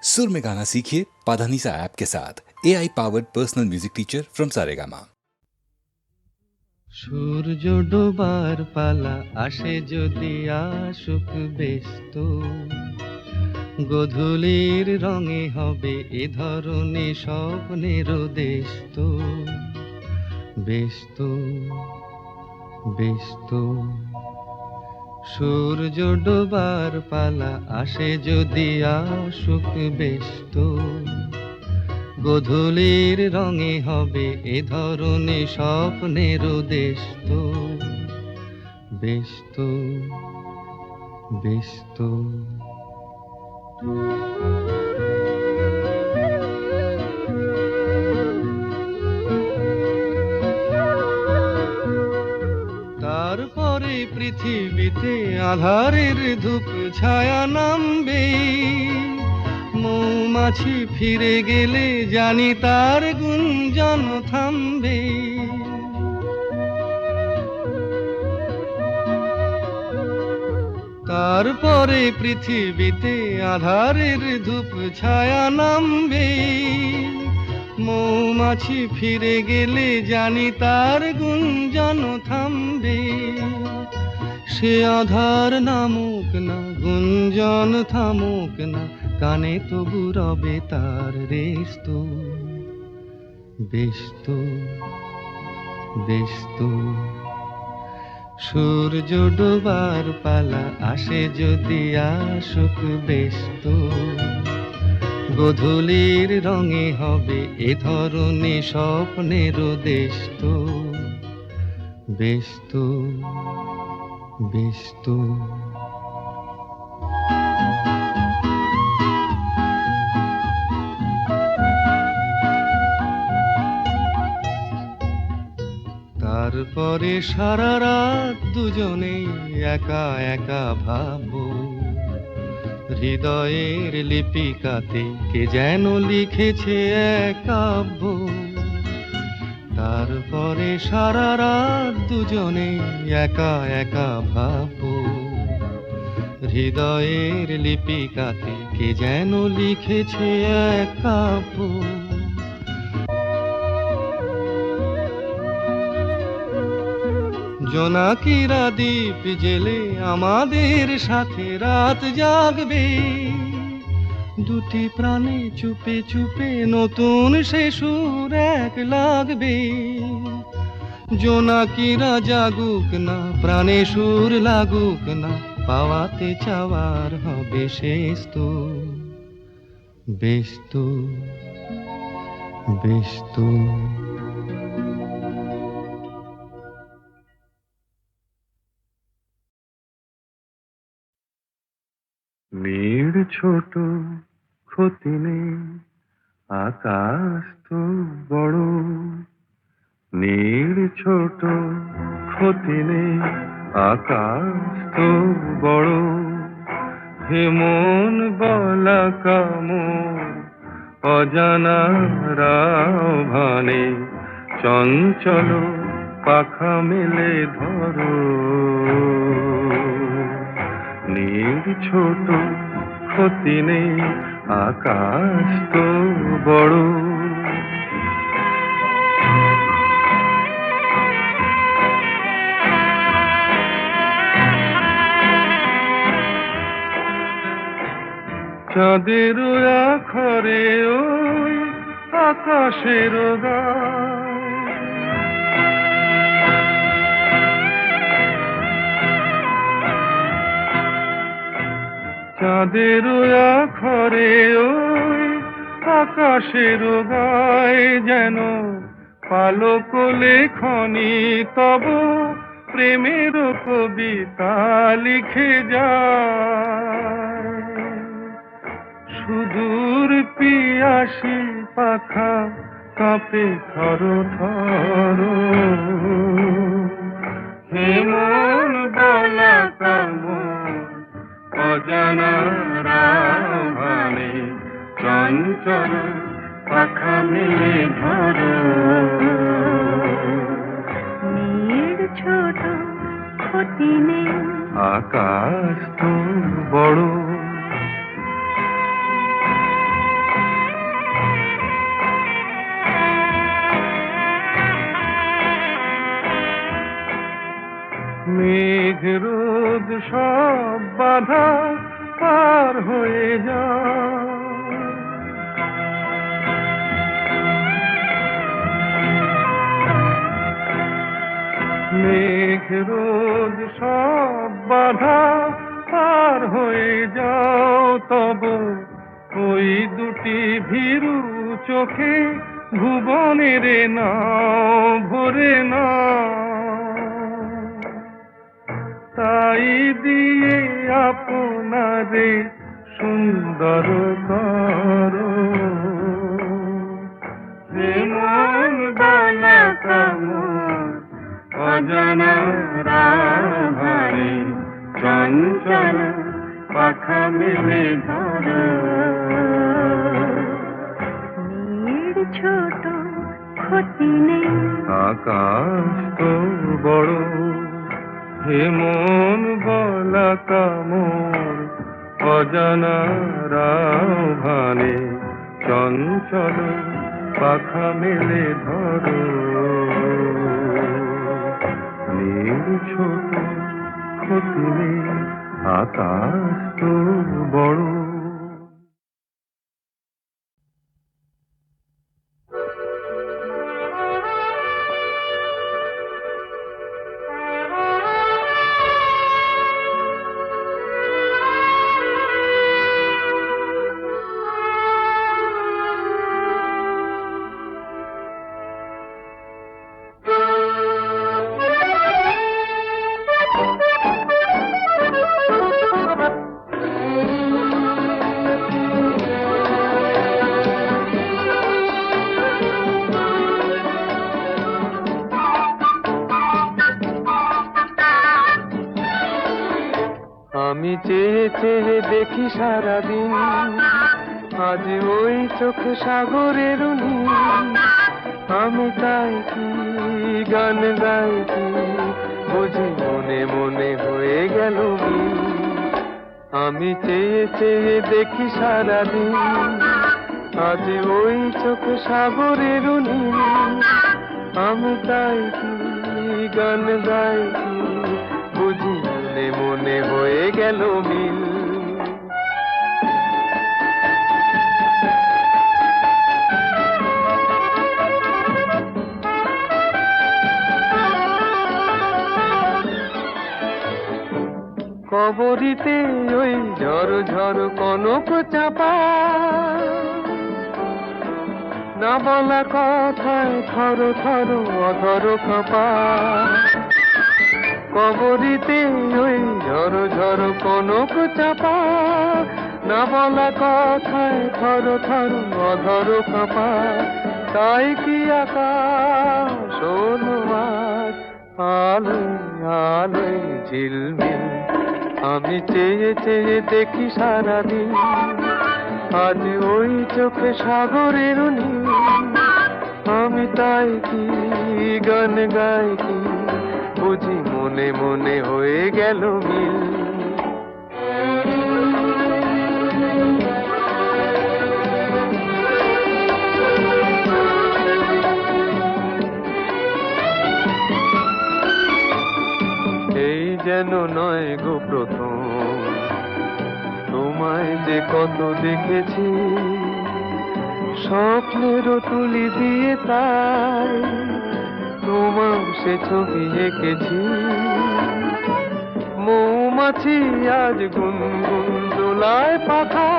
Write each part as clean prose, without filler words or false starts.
सुर में गाना सीखिए पाधानीसा ऐप के साथ AI powered personal music teacher from Saregama. সূর্য ডোবার পালা আসে যদি আসুক ব্যস্ত, গোধূলির রঙে হবে এ ধরনে স্বপ্নের দেশ তো। ব্যস্ত ব্যস্ত সূর্য ডোবার পালা আসে যদি আসুক ব্যস্ত, গোধূলির রঙে হবে এ ধরনে স্বপ্নের দেশ তো। ব্যস্ত ব্যস্ত তারপরে পৃথিবীতে আঁধারের ধূপ ছায়া নামবে, মৌমাছি ফিরে গেলে জানি তার গুঞ্জন থামবে। তারপরে পৃথিবীতে আঁধারের ধূপ ছায়া নামবে, মৌমাছি ফিরে গেলে জানি তার গুঞ্জন থামবে। সে আধার নামুক না, গুঞ্জন থামুক না, কানে তবু রবে তার রেশ তো। ব্যস্ত ব্যস্ত সূর্য ডোবার পালা আসে যদি আসুক ব্যস্ত, গোধূলির রঙে হবে এ ধরনে স্বপ্নের দেশ তো। ব্যস্ত ব্যস্ত তারপরে সারা রাত দুজনে একা একা ভাববো, হৃদয়ের লিপিকাতে কে যেন লিখেছে এক কাব্য। তারপরে সারা রাত দুজনে একা একা ভাববো, হৃদয়ের লিপিকাতে কে যেন লিখেছে এক কাব্য। জোনাকিরা দ্বীপ জেলে আমাদের সাথে রাত জাগবে, দুটি প্রাণে চুপে চুপে নতুন সে সুর এক লাগবে। জোনাকিরা জাগুক না, প্রাণে সুর লাগুক না, পাওয়াতে চাওয়ার হবে শেষ তো। ব্যস্ত ব্যস্ত নীড় ছোট ক্ষতি নেই, আকাশ তো বড়। নীড় ছোট ক্ষতি নেই, আকাশ তো বড়। হে মন বলা কামড় অজানা রাভানে, চঞ্চল পাখা মেলে ধরো। নীড় ছোট ক্ষতি নেই, আকাশ তো বড়। চাঁদের আখরে ওই আকাশের গায়, চাঁদের আখরে ওই আকাশের গায়, যেন পালক লেখনি তব প্রেমের কবিতা লিখে যায়। সুদূর পিয়াসী পাখা কাঁপে থর থর, হে মন বলা কামড় অজানা রাভানে, চঞ্চল পাখা মেলে ধরো। নীড় ছোট ক্ষতি নেই, আকাশ তো বড়। বাধা পার হয়ে যায়। মেঘ রোদ সব বাধা পার হয়ে যাও, তব ওই দুটি ভীরু চোখে ভুবনের নাও ভরে না। তাই দিয়ে আপনারে সুন্দর করো, যে মন বালা কামড় অজানা রাভারে চঞ্চল পাখা মেলে ধরো। মেয়ের ছোট ক্ষতি নেই, আকাশ তো বড়, হে মন বলা কামড় অজানা রাভারে চঞ্চল পাখা মেলে ধরো। নীল ছোট ক্ষতি নেই, আকাশ তো বড়। আমি চেয়ে চেয়ে দেখি সারাদিন, আজ ওই চোখে সাগরের নীল। আমি তাই কি গান গাই কি বুঝি মনে মনে হয়ে গেল মিল। আমি চেয়ে চেয়ে দেখি সারাদিন, আজ ওই চোখে সাগরের নীল। আমি তাই কি গান গাই কি বুঝি মনে মনে হয়ে গেল মিল। কবরিতে ওই ঝড় ঝড় কনক চাপা, না বলা কথায় থর থর অধর কাঁপা। কবরিতে ওই ঝড় ঝড় কনক চাপা, না বলা কথায় থর থর অধর কাঁপা। তাই কি আকাশ হলো আজ আলোয় আলোয় ঝিলমিল। আমি চেয়ে চেয়ে দেখি সারাদিন, আজ ওই চোখে সাগরের নীল। আমি তাই কি গান গাই কি বুঝি মনে মনে হয়ে গেল মিল। এই যেন নয় গো প্রথম, তোমায় যে কত দেখেছি স্বপ্নেরও তুলি দিয়ে, তাই তোমার সে ছবি এঁকেছি। মৌমাছি আজ গুনগুন দোলায় পাখা,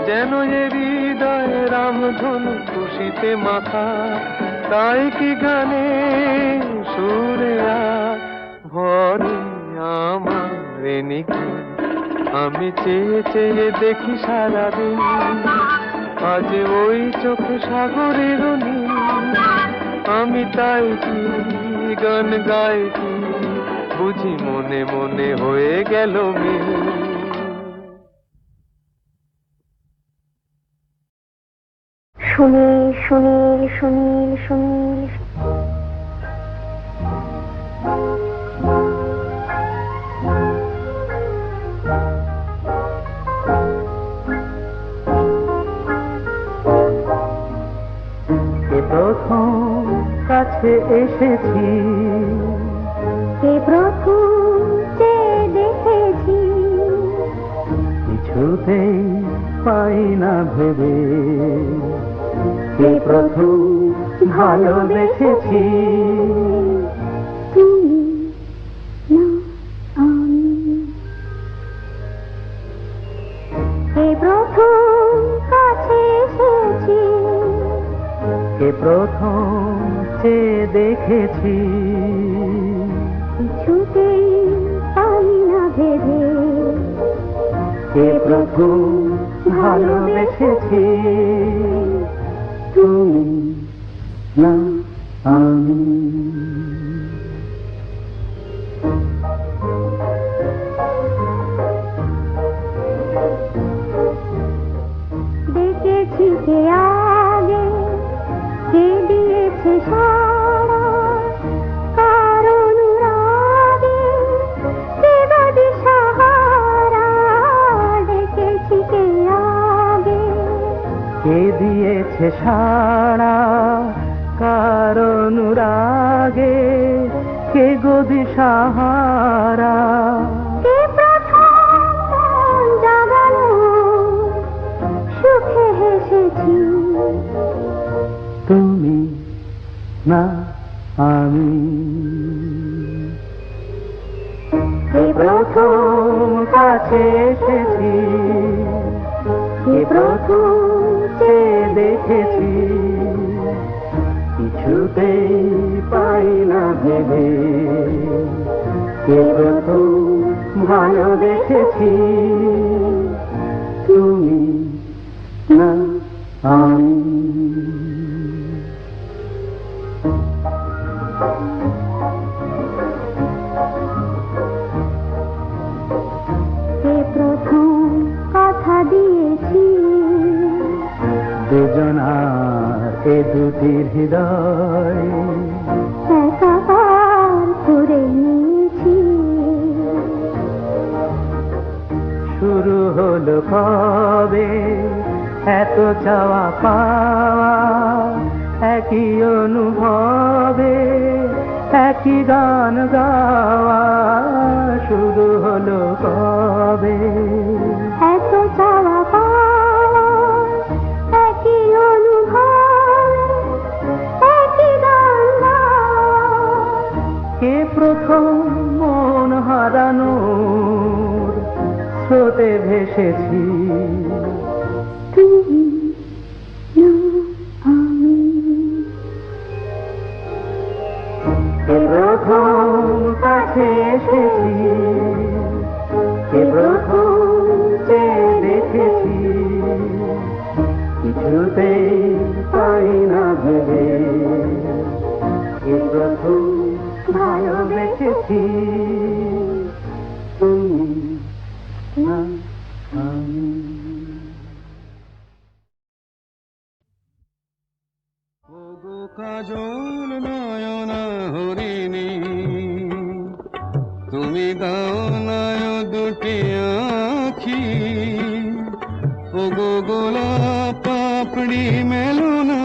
যেন এ হৃদয়ে রামধনু খুশিতে মাখা। তাই কি গানে সুরে ভরে আমার নিকি। আমি চেয়ে চেয়ে দেখি সারাদিন, আজ ওই চোখে সাগরের নীল। আমি তাই কি গান গাই কি বুঝি মনে মনে হয়ে গেল মিল। সুনীল সুনীল সুনীল সুনীল। প্রথম কাছে এসেছি, কে প্রথম চেয়ে দেখেছি, পাই না ভেবে কে প্রথম ভালোবেসেছি তুমি না আমি কে প্রথম কাছে এসেছি কে প্রথম চেয়ে দেখেছি কিছুতেই পাই না ভেবে কে প্রথম ভালোবেসেছি তুমি না আমি দেখেছি কে আগে কে দিয়েছে সারা কার অনুরাগে কে বা দিশাহারা দেখেছি কে আগে কে দিয়েছে সাড়া কার অনুরাগে কে গো দিশাহারা কে প্রথম মন জাগালো সুখে হেসেছি তুমি না আমি কে প্রথম কাছে এসেছি কে প্রথম চেয়ে দেখেছি কিছুতেই পাই না ভেবে কে প্রথম ভালোবেসেছি তুমি না আমি কে প্রথম কথা দিয়েছি দুজনার এ দুটি হৃদয় একাকার করে নিয়েছি শুরু হলো কবে এত চাওয়া পাওয়া একই অনুভবে একই গান গাওয়া শুরু হলো কবে এত চাওয়া পাওয়া একই অনুভব একই গান গাওয়া কে প্রথম মন হারানোর স্রোতে ভেসেছি তুমি না আমি কে প্রথম কাছে এসেছি কে প্রথম চেয়ে দেখেছি কিছুতেই পাই না ভেবে কে প্রথম ভালোবেসেছি তুমি না আমি ওগো কাজল নয়না হরিণী তুমি দাও নয় দুটি আখি ওগো গোলাপ পাপড়ি মেলো না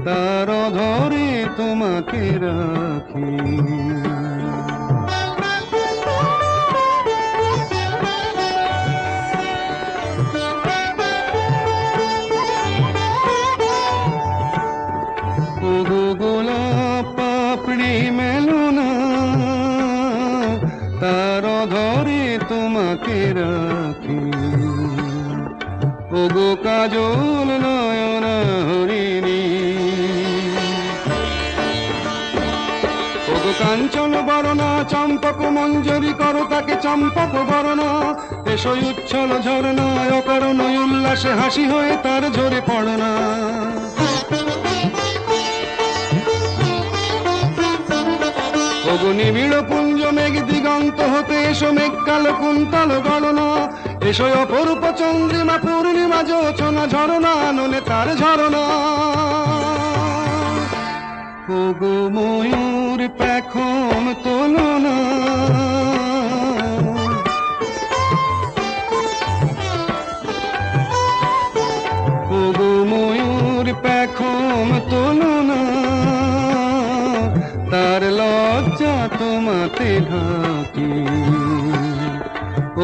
তার ধরে তোমাকে রাখি ওগো গোলাপ পাপড়ি মেলো না তার ধরে তোমাকে রাখি ওগো কাজল নয়না হরিণী ওগো কাঞ্চন বরণা চম্পক মঞ্জরি করো তাকে চম্পক বরণা এসো উচ্ছল ঝরনা অকারণ উল্লাসে হাসি হয়ে তার ঝরে পড়ো না ওগো নিবিড় পুঞ্জ মেঘ দিগন্ত হতে এসো মেঘ কালো কুন্তল গণনা এসো অপরূপ চন্দ্রিমা পূর্ণিমা যোচনা ঝরনা নলে তার ঝরনা ওগো ময়ূর পেখম তোলনা ওগো ময়ূর পেখম তোলনা তার লজ্জা তোমাতে ঢাকি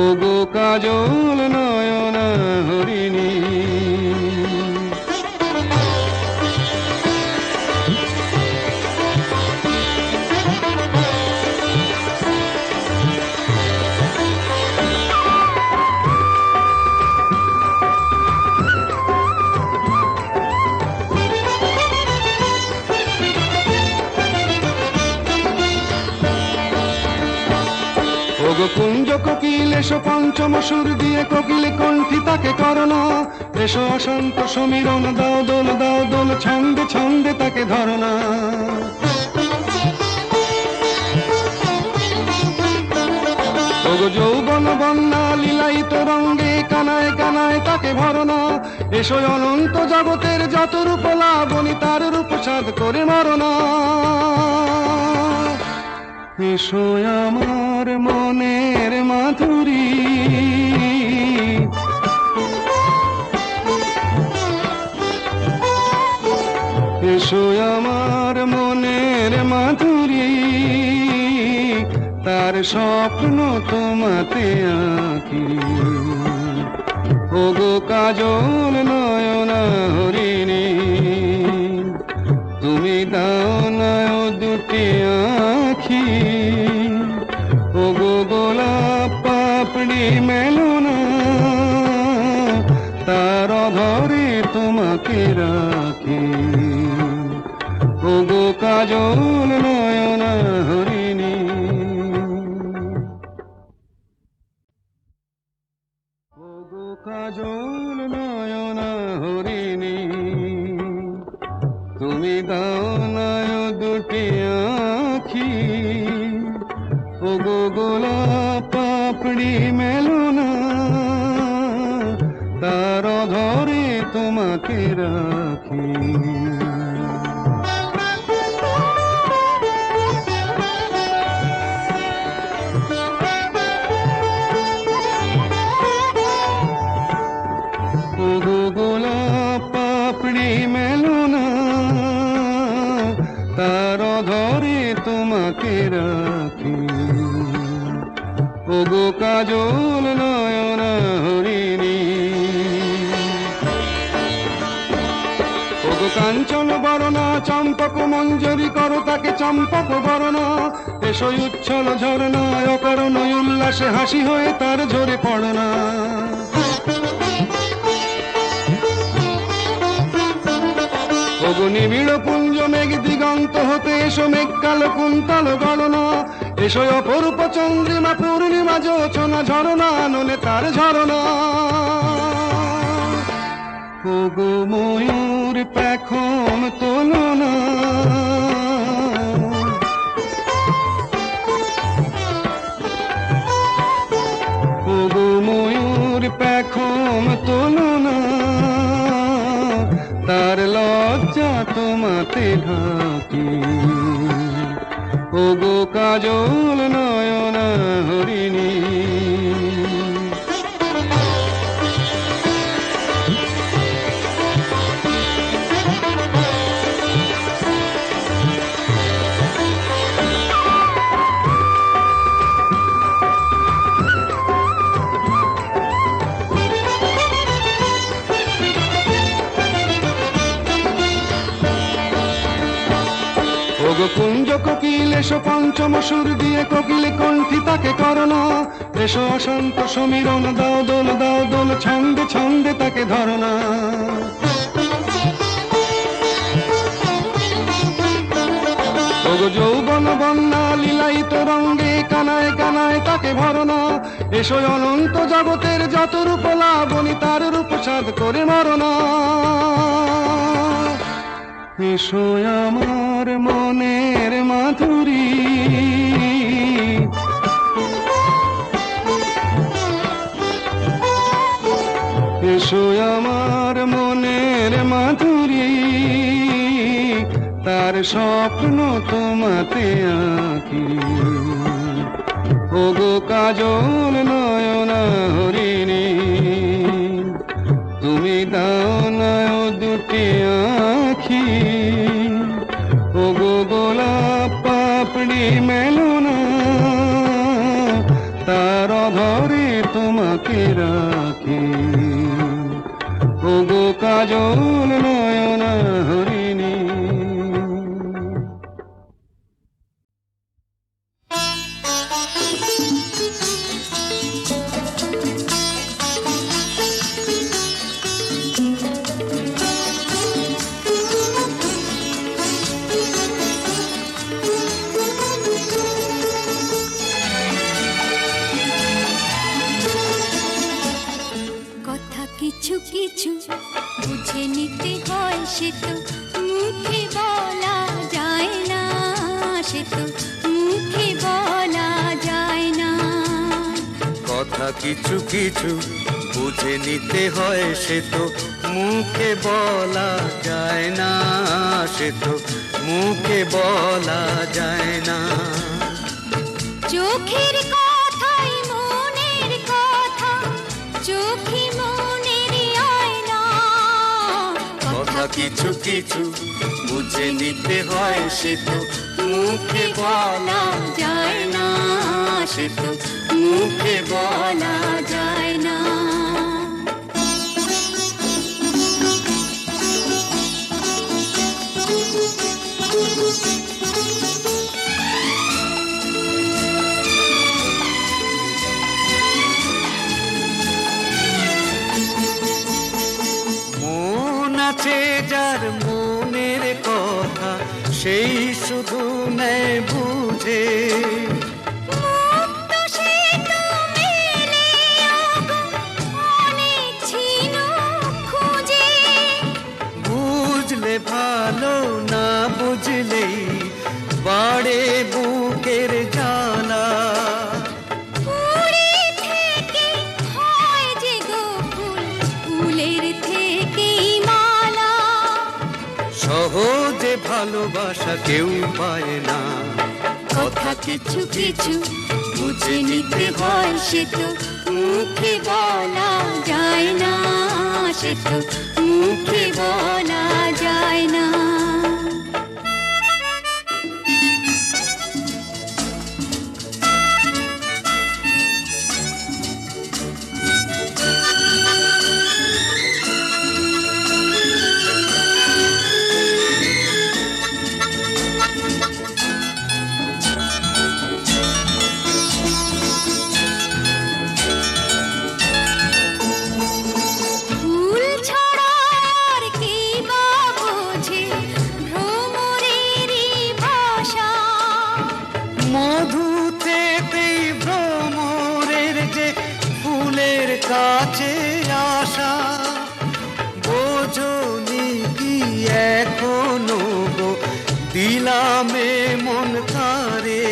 ওগো কাজল নয়ন এসো পঞ্চম সুর দিয়ে কোকিল কণ্ঠী তাকে করোনা, এসো অশান্ত সমীরণ দাও দোল ছন্দে ছন্দে তাকে ধরনা। ওগো যৌবন বন্যা লীলায়িত রঙ্গে কানায় কানায় তাকে ভরনা, এসো অনন্ত জগতের যত রূপ লাবণী তার রূপ সাধ করে মরনা। এসো আমার মনের মাধুরী, এসো আমার মনের মাধুরী, তার স্বপ্ন তোমাতে আঁকি। ওগো কাজল নয়না হরিণী, তুমি দাও নয় দুটি আঁখি। ওগো গোলাপ পাপড়ি মেলনা, তার ধরে তোমাকে রাখি। ওগো কাজল নয়না হরিণী, ওগো কাজল নয়না হরিণী, তুমি দাও নয় দুটি আঁখি। ওগো গোলাপ পাপড়ি মেলনা, তার ধরে তোমাকে রাখি। ওগো গোলাপ পাপড়ি মেলনা, তার ধরে তোমাকে রাখি। ওগো কাজল নয়না হরিণী, ওগো কাঞ্চন বরণা চম্পক মঞ্জরি করো তাকে চম্পক বরণা, এসো উচ্ছল ঝরনা অকারণ উল্লাসে হাসি হয়ে তার ঝরে পড়না। ওগো নিবিড় পুঞ্জ মেঘ দিগন্ত হতে এসো মেঘ কালো কুন্তল গণনা, এসো অপরূপ চন্দ্রিমা পূর্ণিমা যোচনা ঝরনা নলে তার ঝরনা। ওগো ময়ূর পেখম তোলনা, ওগো ময়ূর পেখম তোলনা, তার লজ্জা তোমাতে ঢাকি। ওগো কাজল নয়না হরিণী, ওগো কুঞ্জ কোকিল এসো পঞ্চম সুর দিয়ে কোকিল কণ্ঠী তাকে করোনা, এসো অশান্ত সমীরণ দাও দোল ছন্দে ছন্দে তাকে ধরনা। ওগো যৌবন বন্যা লীলায়িত রঙ্গে কানায় কানায় তাকে ভরনা, এসো অনন্ত জগতের যত রূপ লাবণী তার রূপ সাধ করে মরনা। এসো আমার মনের মাধুরী, এসো আমার মনের মাধুরী, তার স্বপ্ন তোমাতে আঁকি। ওগো কাজল নয়না হরিণী, তুমি দাও নয় দুটি আঁখি। ওগো গোলাপ পাপড়ি মেলনা, তার ধরে তোমাকে রাখি। ওগো কাজল নয়না হরিণী, কিছু কিছু বুঝে নিতে হয়, সে তো মুখে বলা যায় না, সে তো মুখে বলা যায় না। কথা কিছু কিছু বুঝে নিতে হয়, সে তো মুখে বলা যায় না, সে তো মুখে বলা যায় না। চোখের কথাই মনের কথা, চোখে মনের আয়না। কথা কিছু কিছু বুঝে নিতে হয়, সে তো মুখে বলা যায় না, সে তো মুখে বলা যায় না। মন আছে যার মনের কথা, সেই শুধু নেয় বুঝে। মুক্ত সে তো মেলে অনেক ছিল খুঁজে। বুঝলে ভালো, না বুঝলেই বাড়ে বুকের জ্বালা। ফুলে থেকে হয় যে গো ফুল, ফুলের থেকেই মালা। সহজে ভালোবাসা কেউ পায় না। কথা কিছু কিছু বুঝে নিতে হয়, সে তো মুখে বলা যায় না, সে তো মুখে বলা যায় না। ফুল ছাড়া আর কি বা বোঝে ভ্রমরেরই ভাষা। মধুতেই ভ্রমরের যে ফুলের কাছে আসা। বোঝনি কি এখনো গো দিলামে মন তারে।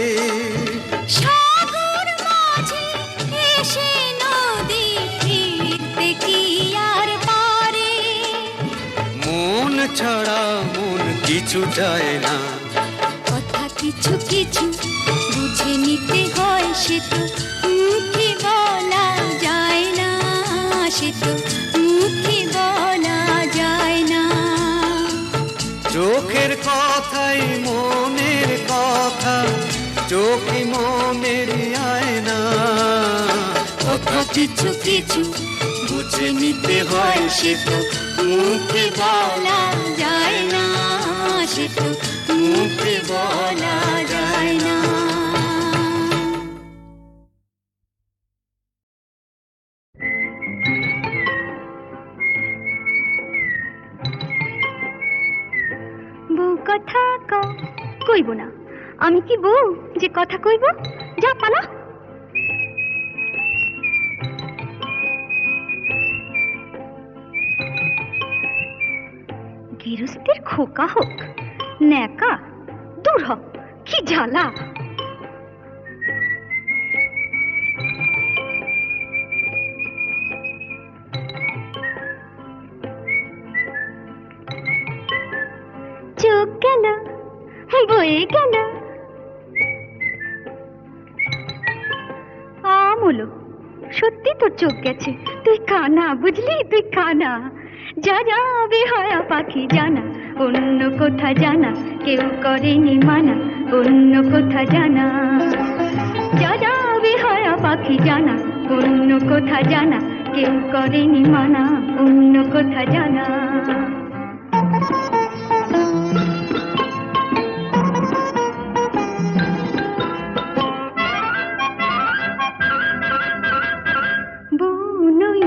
সাগর মাঝে এসে নদী ফিরতে কি আর পারে। মন ছাড়া মন কিছু যায় না। কথা কিছু কিছু বুঝে নিতে হয়, সে তো মুখে বলা যায় না, সে তো মুখে বলা যায় না। চোখের কথাই মনের কথা, চোখে মনের আয়না। কথা কিছু কিছু বুঝে নিতে হয়, সে তো মুখে বলা যায় না, সে তো মুখে বলা যায় না। বউ কথা কইব না, আমি কি বউ যে কথা কইব? যা পালা। গৃহস্থের খোকা হোক ন্যাকা, দূর হ, কি জ্বালা। চোখ গেল বয়ে গেল আমলো, সত্যি তোর চোখ গেছে, তুই কানা, বুঝলি, তুই কানা। যা যা বেহায়া পাখি জানা, অন্য কোথা জানা কেউ করেনি মানা, অন্য কোথা জানা। যা যা বেহায়া পাখি জানা, অন্য কোথা জানা কেউ করেনি মানা, অন্য কোথা জানা। নই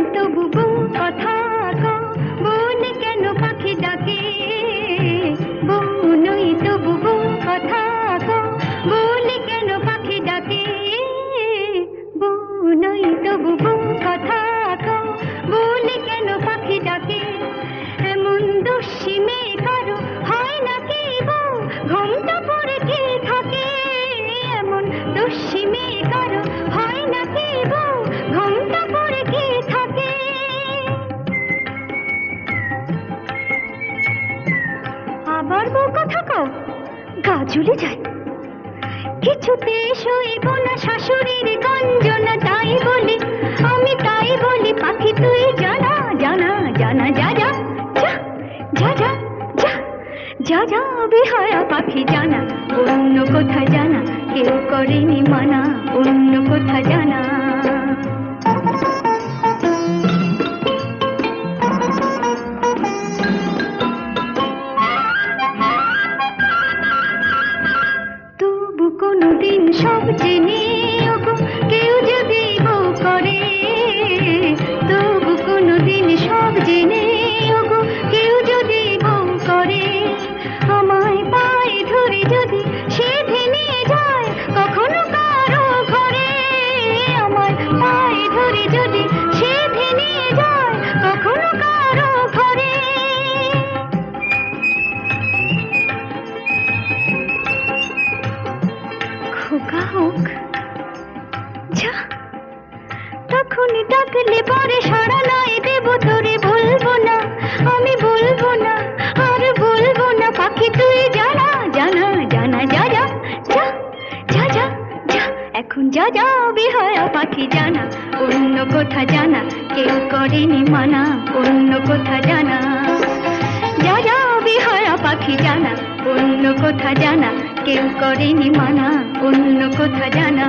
তবু কথা বলে কেন পাখি দোষী মেয়ে কারো হয় না কি বউ, ঘোমটা পরে কে থাকে এমন দোষী মেয়ে কারো হয় না কি বউ, ঘোমটা পরে কে থাকে। আবার বউ কথা কও, গা জ্বলে যায়। কিছুতে সইব না শাশুড়ির গঞ্জনা, তাই বলি আমি তাই বলি পাখি তুই জানা জানা জানা যা যা যা যা যা যা যা যা বেহায়া পাখি জানা, অন্য কোথা জানা কেউ করেনি মানা, অন্য কোথা জানা। তবু কোনোদিন সব জেনে ওগো কেউ যদি বউ করে, তবু কোনোদিন সব জেনে ওগো কেউ যদি বউ করে, আমায় পায়ে ধরে যদি সে ভেঙে যায় কখনো কারো ঘরে, আমায় পায়ে ধরে যদি সে ভেঙে যায় কখনো কারো ঘরে। খোকা হোক যা, তখনই ডাকলে পরে সাড়া নয় দেব তোরে, বলবো না আমি বলবো না আর বলবো না পাখি তুই জানা জানা জানা যা যা যা যা যা যা, এখন যা যা বেহায়া পাখি জানা, অন্য কোথা জানা কেউ করেনি মানা, অন্য কোথা জানা। যা যা বেহায়া পাখি জানা, অন্য কোথা জানা কেউ করেনি মানা, অন্য কোথা জানা।